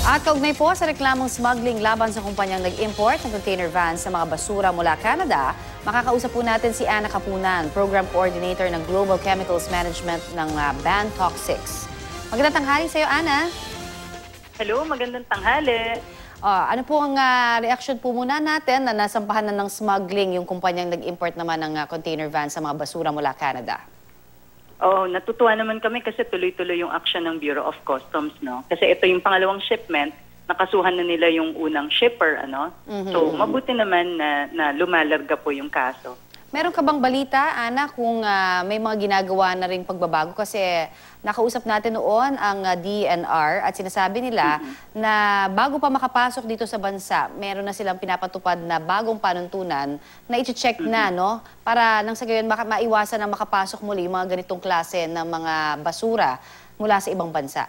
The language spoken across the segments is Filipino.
At kaugnay po sa reklamong smuggling laban sa kumpanyang nag-import ng container van sa mga basura mula Canada, makakausap po natin si Ana Kapunan, Program Coordinator ng Global Chemicals Management ng Ban Toxics. Magandang tanghali sa iyo, Ana. Hello, magandang tanghali. Ano po ang reaksyon po muna natin na nasampahan na ng smuggling yung kumpanyang nag-import naman ng container van sa mga basura mula Canada? Natutuwa naman kami kasi tuloy-tuloy yung action ng Bureau of Customs, no? Kasi ito yung pangalawang shipment, nakasuhan na nila yung unang shipper, ano? So, mabuti naman na lumalarga po yung kaso. Meron ka bang balita, Ana, kung may mga ginagawa na rin pagbabago? Kasi nakausap natin noon ang DNR at sinasabi nila na bago pa makapasok dito sa bansa, meron na silang pinapatupad na bagong panuntunan na i-check na, no? Para nang sa gayon maiwasan na makapasok muli yung mga ganitong klase ng mga basura mula sa ibang bansa.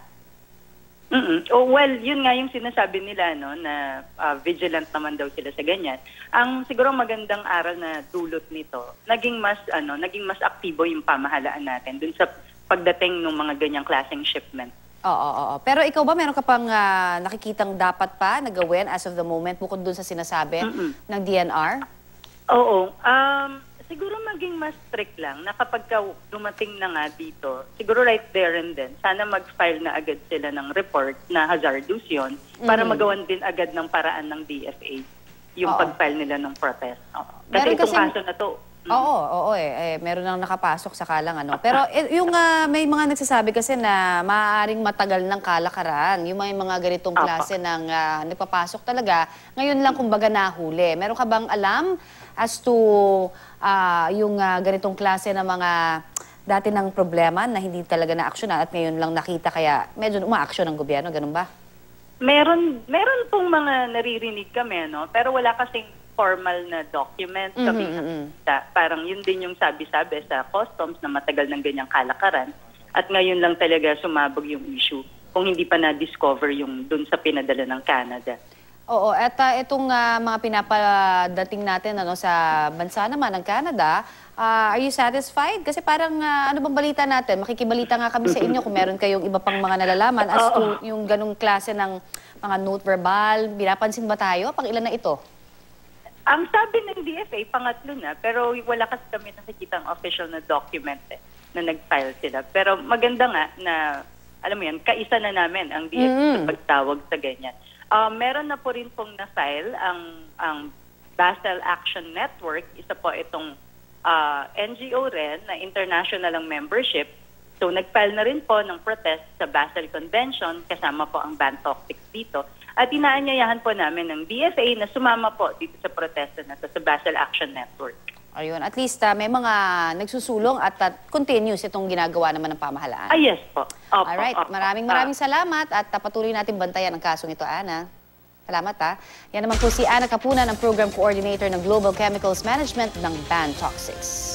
Well, yun nga yung sinasabi nila, no, na vigilant naman daw sila sa ganyan. Ang siguro magandang aral na dulot nito, naging mas aktibo yung pamahalaan natin dun sa pagdating ng mga ganyang klaseng shipment. Oo. Pero ikaw ba meron ka pang nakikitang dapat pa na gawin as of the moment bukod dun sa sinasabi ng DNR? Oo. Siguro maging mas strict lang na kapag dumating na nga dito, siguro right there and then, sana mag-file na agad sila ng report na hazardous yun para magawan din agad ng paraan ng DFA yung pag-file nila ng protest. Kasi itong kaso na to. Meron nang nakapasok sa kalang ano. Pero yung may mga nagsasabi kasi na maaaring matagal ng kalakaran. Yung mga ganitong klase ng nagpapasok talaga. Ngayon lang kumbaga nahuli. Meron ka bang alam as to yung ganitong klase ng mga dati ng problema na hindi talaga na-aksyonan at ngayon lang nakita kaya medyo uma-aksyon ng gobyerno, ganun ba? Meron pong mga naririnig kami, no? Pero wala kasing formal na document. Parang yun din yung sabi-sabi sa customs na matagal ng ganyang kalakaran at ngayon lang talaga sumabog yung issue kung hindi pa na-discover yung dun sa pinadala ng Canada. Oo, at itong mga pinapadating natin sa bansa naman ng Canada, are you satisfied? Kasi parang ano bang balita natin? Makikibalita nga kami sa inyo kung meron kayong iba pang mga nalalaman as to yung ganong klase ng mga note verbal. Binapansin ba tayo? Pang ilan na ito? Ang sabi ng DFA, pangatlo na, pero wala kasi kami nakikitang official na document na nag-file sila. Pero maganda nga na, alam mo yan, kaisa na namin ang DFA sa pagtawag sa ganyan. Meron na po rin pong na-file ang Basel Action Network. Isa po itong NGO rin na international ang membership. So nag-file na rin po ng protest sa Basel Convention kasama po ang Ban Toxics dito. At inaanyayahan po namin ng DFA na sumama po dito sa protesta na to sa Basel Action Network. Ayun, at least may mga nagsusulong at continuous itong ginagawa naman ng pamahalaan. Yes po. Alright, maraming salamat at patuloy natin bantayan ang kasong ito, Ana. Salamat Yan naman po si Ana Kapunan, ang Program Coordinator ng Global Chemicals Management ng Ban Toxics.